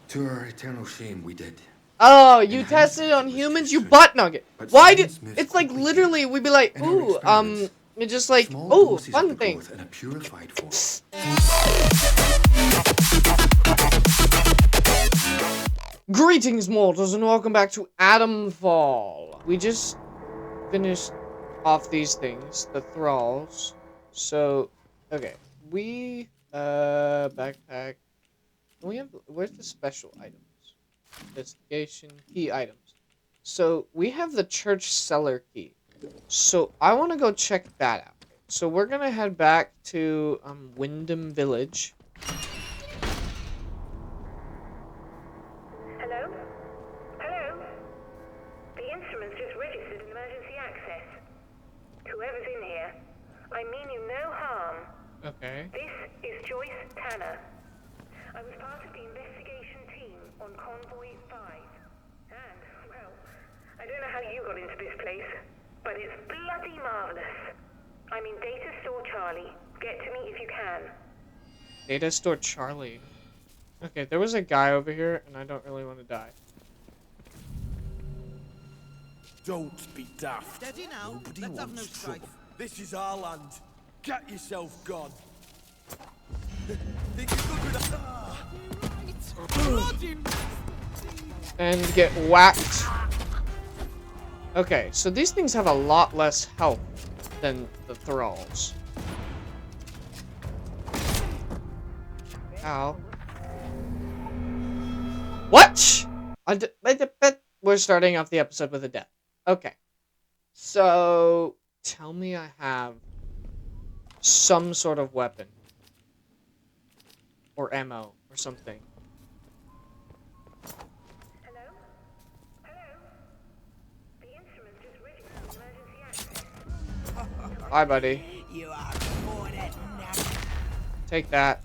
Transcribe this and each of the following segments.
To our eternal shame, we did. Oh, you tested on humans, you butt nugget. Why did it's like literally we'd be like, ooh, it's just like, oh, fun thing. In a purified form. Greetings, mortals, and welcome back to Atomfall. We just finished off these things, the thralls. So, okay, we backpack. We have where's the special items? Investigation key items. So we have the church cellar key. So I want to go check that out. So we're gonna head back to Wyndham Village. Hello? Hello? The instrument's just registered emergency access. Whoever's in here, I mean you no harm. Okay. This is Joyce Tanner. I was part of the investigation team on Convoy 5. And, well, I don't know how you got into this place, but it's bloody marvelous. I'm in Data Store Charlie. Get to me if you can. Data Store Charlie. Okay, there was a guy over here, and I don't really want to die. Don't be daft. Steady now. Nobody Let's have no wants strife. trouble. This is our land. Get yourself gone. Think you're good with And get whacked. Okay, so these things have a lot less health than the thralls. Ow. What? We're starting off the episode with a death. Okay. So, tell me I have some sort of weapon. Or ammo, or something. Hello? Hello? The instrument's just registered emergency access. Hi, buddy. You are for it now. Take that.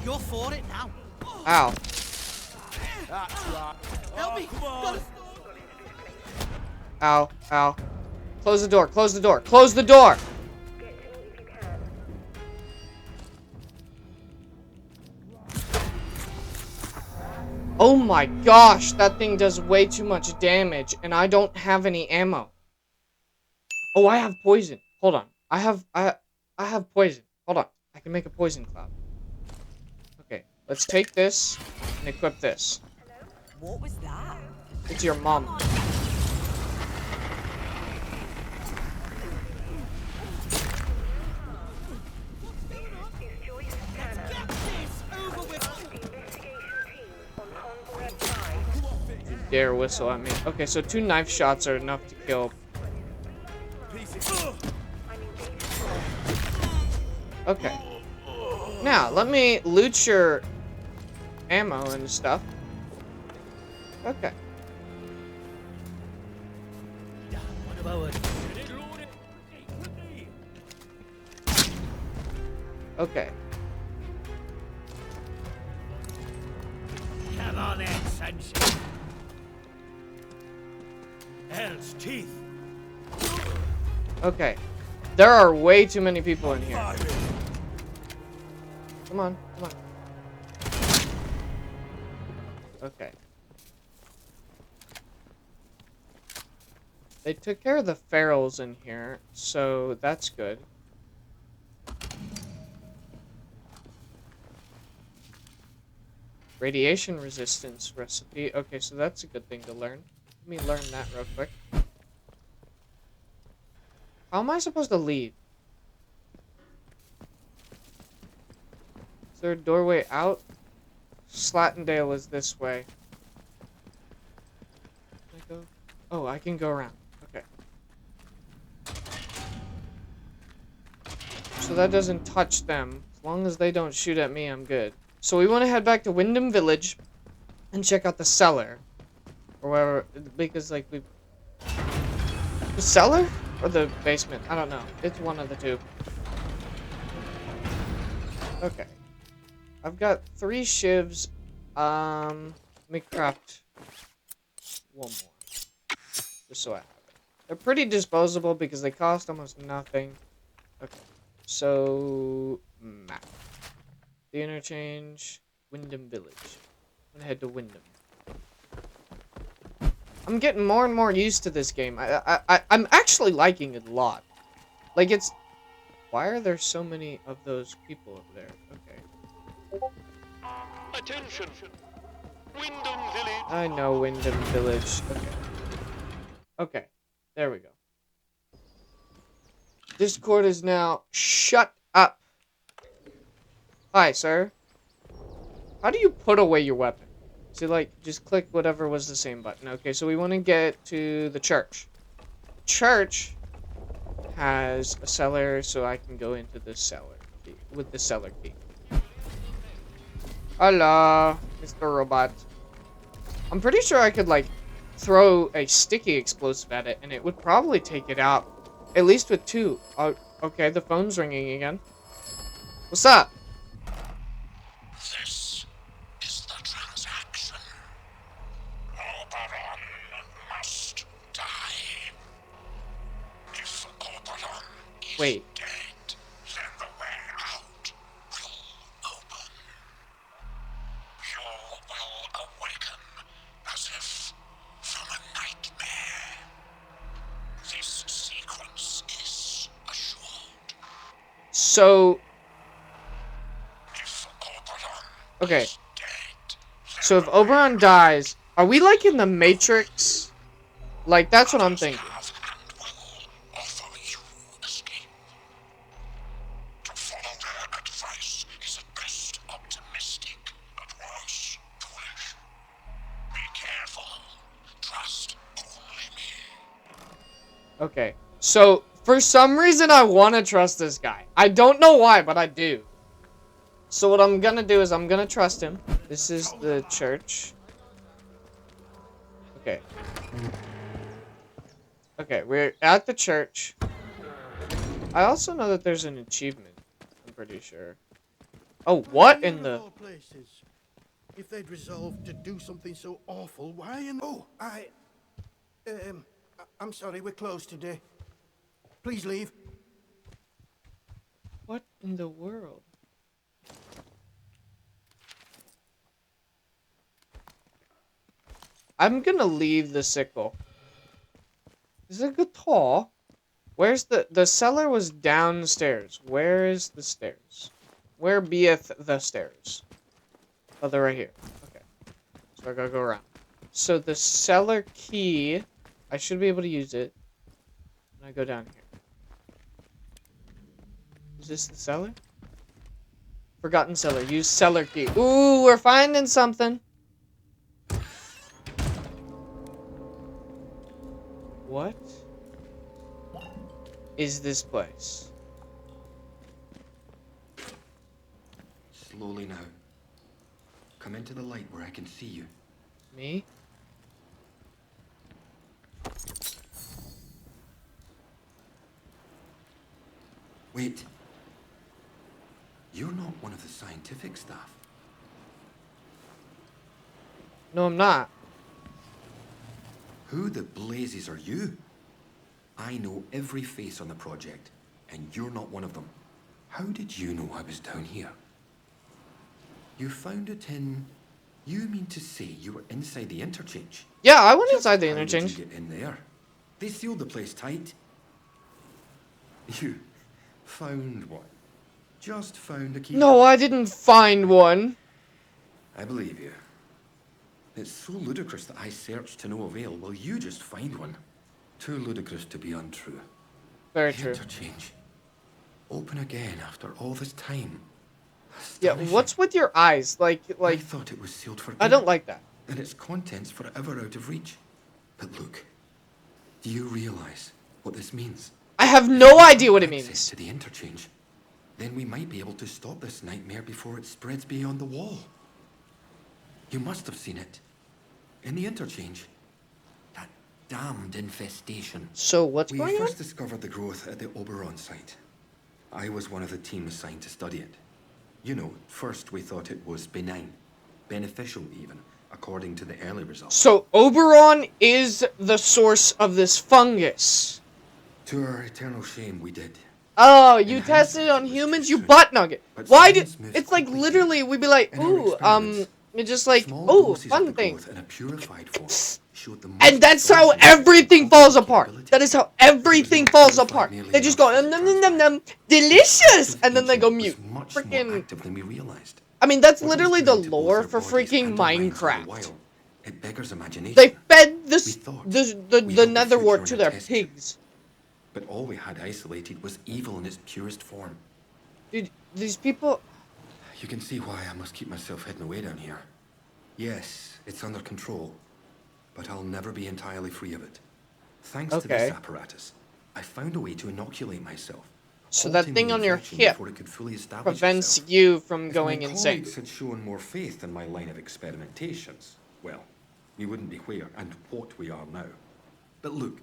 You're for it now. Ow. That's right. Help me. Come on. Ow. Ow. Close the door. Close the door. Close the door! Get to me if you can. Oh my gosh, that thing does way too much damage, and I don't have any ammo. Oh, I have poison. Hold on. I have poison. Hold on. I can make a poison cloud. Okay, let's take this and equip this. What was that? It's your mom. Is Joyce Tanner. Get this over with. The investigation team on Convoy 5. You dare whistle at me. Okay, so 2 knife shots are enough to kill. I'm in Data Store. Okay. Now, let me loot your ammo and stuff. Okay. Okay. Come on then, sunshine. Hell's teeth. Okay. There are way too many people in here. Come on, come on. Okay. They took care of the ferals in here, so that's good. Radiation resistance recipe. Okay, so that's a good thing to learn. Let me learn that real quick. How am I supposed to leave? Is there a doorway out? Slattendale is this way. Can I go? Oh, I can go around. Okay. So that doesn't touch them. As long as they don't shoot at me, I'm good. So we want to head back to Wyndham Village and check out the cellar. Or wherever, because like we... The cellar? Or the basement? I don't know. It's one of the two. Okay. I've got 3 shivs. Let me craft one more. Just so I have it. They're pretty disposable because they cost almost nothing. Okay. So, map. The interchange. Wyndham Village. I'm gonna head to Wyndham. I'm getting more and more used to this game. I'm actually liking it a lot. Like, it's... Why are there so many of those people up there? Okay. Attention! Wyndham Village. I know Wyndham Village. Okay. Okay. There we go. Discord is now shut up. Hi, sir. How do you put away your weapon? So, like, just click whatever was the same button. Okay, so we want to get to the church. Church has a cellar, so I can go into the cellar key, with the cellar key. Hello, Mr. Robot. I'm pretty sure I could, like, throw a sticky explosive at it, and it would probably take it out. At least with 2. Oh, okay, the phone's ringing again. What's up? This is the transaction. Oberon must die. If Oberon is Wait. dead, then the way out will open. You will awaken as if from a nightmare. This sequence is assured. So... If Oberon Okay. is dead, So if Oberon dies, are we like in the Matrix? Like, that's what I'm thinking. have and will offer you escape. To follow their advice is at best optimistic, at worst foolish. Be careful. Trust only me. Okay. So, for some reason, I want to trust this guy. I don't know why, but I do. So what I'm gonna do is I'm gonna trust him. This is the church. Okay. Okay, we're at the church. I also know that there's an achievement. I'm pretty sure. Oh, what in the... Of all places. If they'd resolved to do something so awful, why in... Oh, I'm sorry, we're closed today. Please leave. What in the world? I'm gonna leave the sickle. Is it a guitar? Where's the cellar was downstairs. Where is the stairs? Where beeth the stairs? Oh, they're right here. Okay. So I gotta go around. So the cellar key, I should be able to use it. When I go down here. Is this the cellar? Forgotten cellar. Use cellar key. Ooh, we're finding something. What is this place? Slowly now. Come into the light where I can see you. Me? Wait. You're not one of the scientific staff. No, I'm not. Who the blazes are you? I know every face on the project, and you're not one of them. How did you know I was down here? You found it in... You mean to say you were inside the interchange? Yeah, I went Just inside the how did interchange. you get in there? They sealed the place tight. You found one. Just found a key. No, I didn't find one. I believe you. It's so ludicrous that I searched to no avail, while you just find one. Too ludicrous to be untrue. Very The true. interchange. Open again after all this time. Yeah, Astonishing. what's with your eyes? I Like, thought it was sealed forever. I don't like that. And its contents forever out of reach. But look, do you realize what this means? I have no idea what it Access means. to the interchange. Then we might be able to stop this nightmare before it spreads beyond the wall. You must have seen it. In the interchange. That damned infestation. So what's We going on? first discovered the growth at the Oberon site. I was one of the team assigned to study it. You know, first we thought it was benign. Beneficial even, according to the early results. So Oberon is the source of this fungus. To our eternal shame, we did. Oh, you In tested it hindsight, on it was humans, too you soon. butt nugget. But Why did science moves it's like quickly literally we'd be like, In our ooh, experiments, it's just like, small oh, doses of fun the thing. growth in a purified form showed the most And that's how astonishing effects on everything falls cognitive apart. capability. That is how It was everything not falls purified apart. nearly They just enough go, as it num num num transpired. num, delicious, Active and then they go aging mute. was much more Freaking. active than we realized. I mean, that's What it was literally the doing to both lore our for bodies freaking and our minds all the Minecraft. while, it beggars imagination. They fed We this thought the we held the netherwart future to in a their test tube. pigs. But all we had isolated was evil in its purest form. Dude, these people. You can see why I must keep myself hidden away down here. Yes, it's under control, but I'll never be entirely free of it. Thanks to this Okay. apparatus, I found a way to inoculate myself. So that halting thing the on your infection hip before it could fully establish prevents itself. you from If going my insane. colleagues had shown more faith in my line of experimentations, well, we wouldn't be where and what we are now. But look,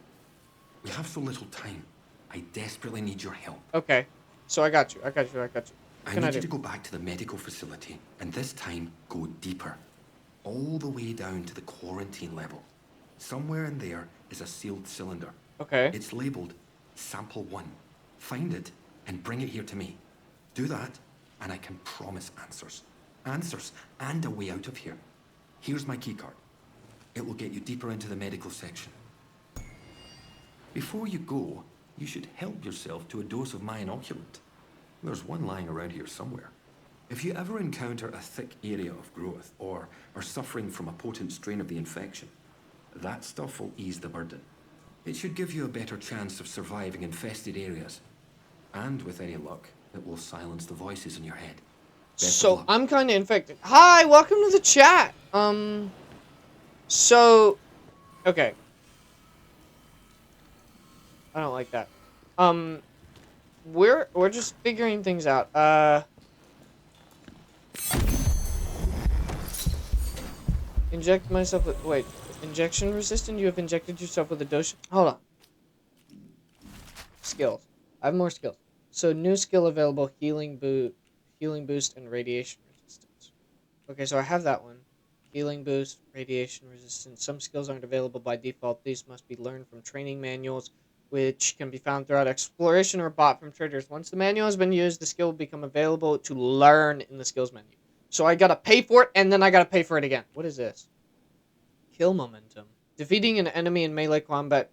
we have so little time. I desperately need your help. Okay. So I got you. I got you. I got you. What I can I need you do? to go back to the medical facility, and this time go deeper. All the way down to the quarantine level. Somewhere in there is a sealed cylinder. Okay. It's labeled Sample 1. Find it and bring it here to me. Do that, and I can promise answers. Answers and a way out of here. Here's my keycard. It will get you deeper into the medical section. Before you go, you should help yourself to a dose of my inoculant. There's one lying around here somewhere. If you ever encounter a thick area of growth or are suffering from a potent strain of the infection, that stuff will ease the burden. It should give you a better chance of surviving infested areas. And with any luck, it will silence the voices in your head. Best of So luck. I'm kind of infected. Hi, welcome to the chat. So, okay. I don't like that. We're just figuring things out. Inject myself with, wait, injection resistant? You have injected yourself with a dose. Hold on. Skills. I have more skills. So new skill available, healing boost, and radiation resistance. Okay, so I have that one. Healing boost, radiation resistance. Some skills aren't available by default. These must be learned from training manuals, which can be found throughout exploration or bought from traders. Once the manual has been used, the skill will become available to learn in the skills menu. So I gotta pay for it, and then I gotta pay for it again. What is this? Kill momentum. Defeating an enemy in melee combat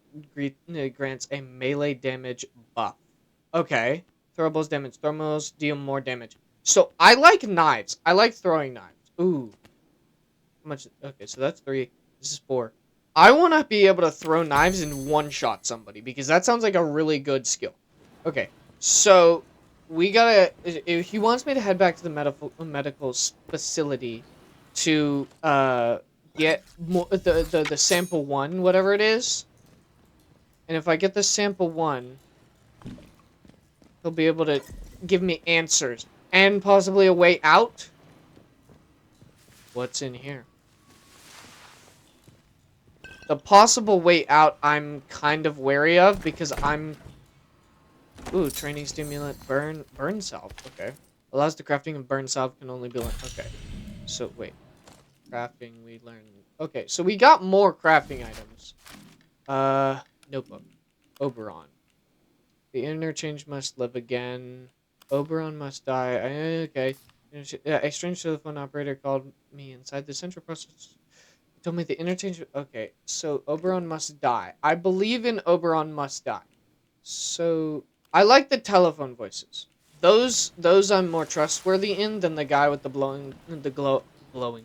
grants a melee damage buff. Okay. Throwables damage. Thermals deal more damage. So I like knives. I like throwing knives. Ooh. How much? Okay, so that's 3. This is 4. I want to be able to throw knives and one-shot somebody because that sounds like a really good skill. Okay, so we gotta. If he wants me to head back to the medical facility to get more the sample 1, whatever it is, and if I get the sample 1, he'll be able to give me answers and possibly a way out. What's in here? The possible way out I'm kind of wary of because I'm... Ooh, training stimulant, burn salve. Okay. Allows the crafting of burn salve can only be learned. Okay. So, wait. Crafting, we learned... Okay, so we got more crafting items. Notebook. Oberon. The interchange must live again. Oberon must die. Okay. A strange telephone operator called me inside the central process. Told me the interchange... Okay, so Oberon must die. I believe in Oberon must die. So, I like the telephone voices. Those I'm more trustworthy in than the guy with the glowing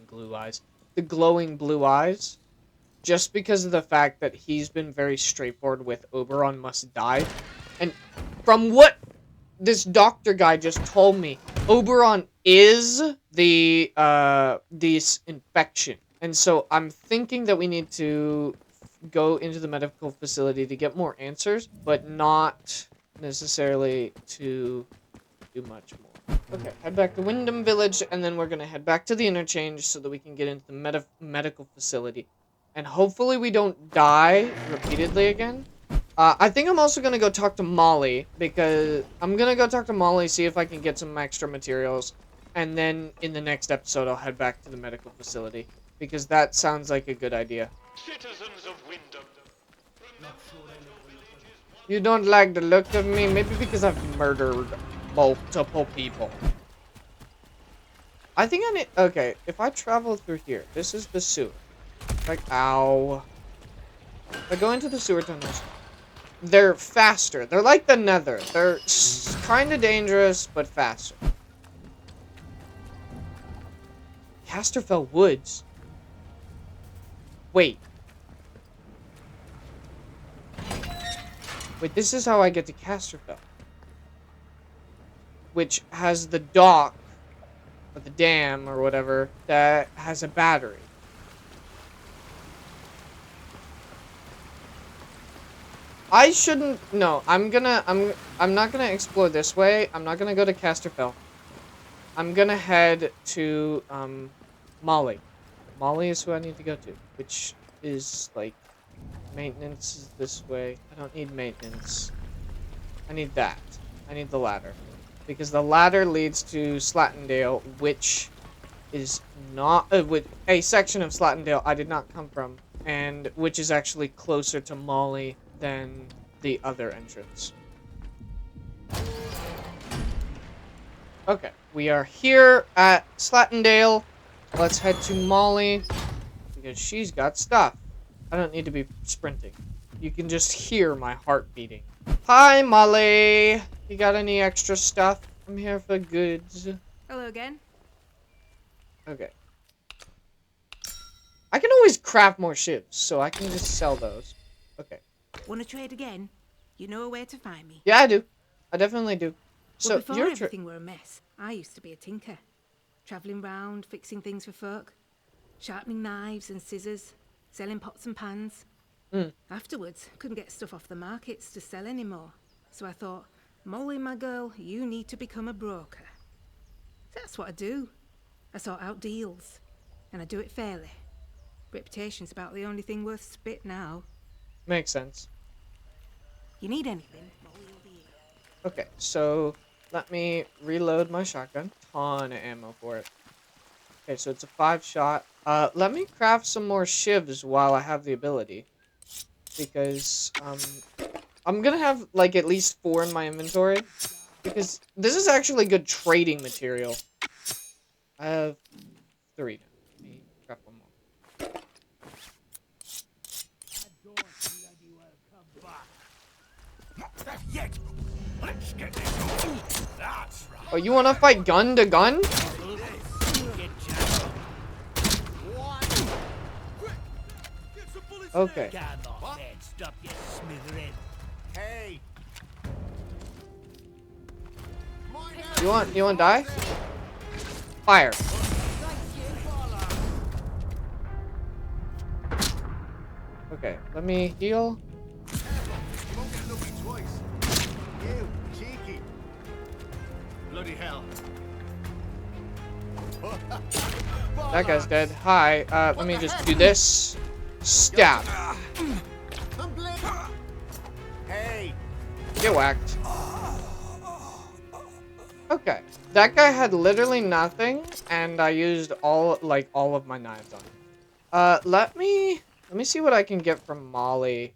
blue eyes. The glowing blue eyes. Just because of the fact that he's been very straightforward with Oberon must die. And from what this doctor guy just told me, Oberon is this infection. And so I'm thinking that we need to go into the medical facility to get more answers, but not necessarily to do much more. Okay, head back to Wyndham Village, and then we're going to head back to the interchange so that we can get into the medical facility. And hopefully we don't die repeatedly again. I think I'm also going to go talk to Molly, because I'm going to go talk to Molly, see if I can get some extra materials. And then in the next episode, I'll head back to the medical facility. Because that sounds like a good idea. Citizens of Wyndham. You don't like the look of me? Maybe because I've murdered multiple people. I think I need... Okay, if I travel through here, this is the sewer. Like, ow. If I go into the sewer tunnels, they're faster. They're like the Nether. They're kind of dangerous, but faster. Casterfell Woods. Wait. Wait, this is how I get to Casterfell. Which has the dock, or the dam, or whatever, that has a battery. I shouldn't... No, I'm not gonna explore this way. I'm not gonna go to Casterfell. I'm gonna head to, Molly. Molly is who I need to go to, which is, like, maintenance is this way. I don't need maintenance. I need that. I need the ladder. Because the ladder leads to Slattendale, which is not... with a section of Slattendale I did not come from, and which is actually closer to Molly than the other entrance. Okay, we are here at Slattendale. Let's head to Molly, because she's got stuff. I don't need to be sprinting. You can just hear my heart beating. Hi, Molly! You got any extra stuff? I'm here for goods. Hello again. Okay. I can always craft more ships, so I can just sell those. Okay. Wanna trade again? You know where to find me. Yeah, I do. I definitely do. So, Well, before you're everything were a mess, I used to be a tinker. Travelling round, fixing things for folk. Sharpening knives and scissors. Selling pots and pans. Afterwards, couldn't get stuff off the markets to sell anymore. So I thought, Molly, my girl, you need to become a broker. That's what I do. I sort out deals. And I do it fairly. Reputation's about the only thing worth spit now. Makes sense. You need anything, Molly will be here. Okay, so let me reload my shotgun. Ton of ammo for it. Okay, so it's a 5-shot. Let me craft some more shivs while I have the ability. Because, I'm gonna have, like, at least 4 in my inventory. Because this is actually good trading material. I have 3 now. Let me craft one more. Yet. Let's get this. That's right. Oh, you wanna fight gun to gun? Get jacked. Okay. Come on, then. Stop your smithering. Hey! You want to die? Fire. Okay, let me heal. You won't get lucky twice. You, cheeky. Bloody hell. That guy's dead. Hi, let me just do this. Stab. Hey! Get whacked. Okay. That guy had literally nothing, and I used all of my knives on him. Let me see what I can get from Molly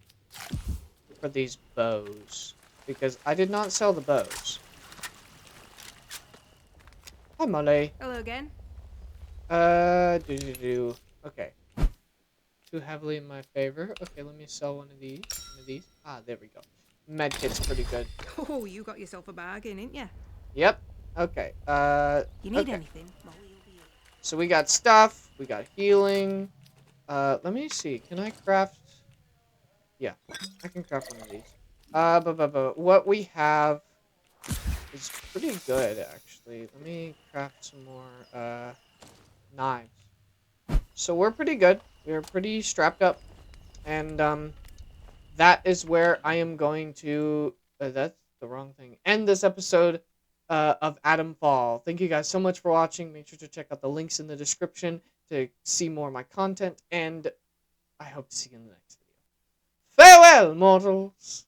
for these bows. Because I did not sell the bows. Hi, Molly. Hello again. Okay. Too heavily in my favor. Okay, let me sell one of these. Ah, there we go. Medkit's pretty good. Oh, you got yourself a bargain, didn't you? Yep. Okay. You need okay. anything, Molly will be here. So we got stuff. We got healing. Let me see. Can I craft? Yeah, I can craft one of these. But what we have is pretty good, actually. Let me craft some more, knives. So we're pretty good. We're pretty strapped up. And, that is where I am going to... that's the wrong thing. End this episode of Atomfall. Thank you guys so much for watching. Make sure to check out the links in the description to see more of my content. And I hope to see you in the next video. Farewell, mortals!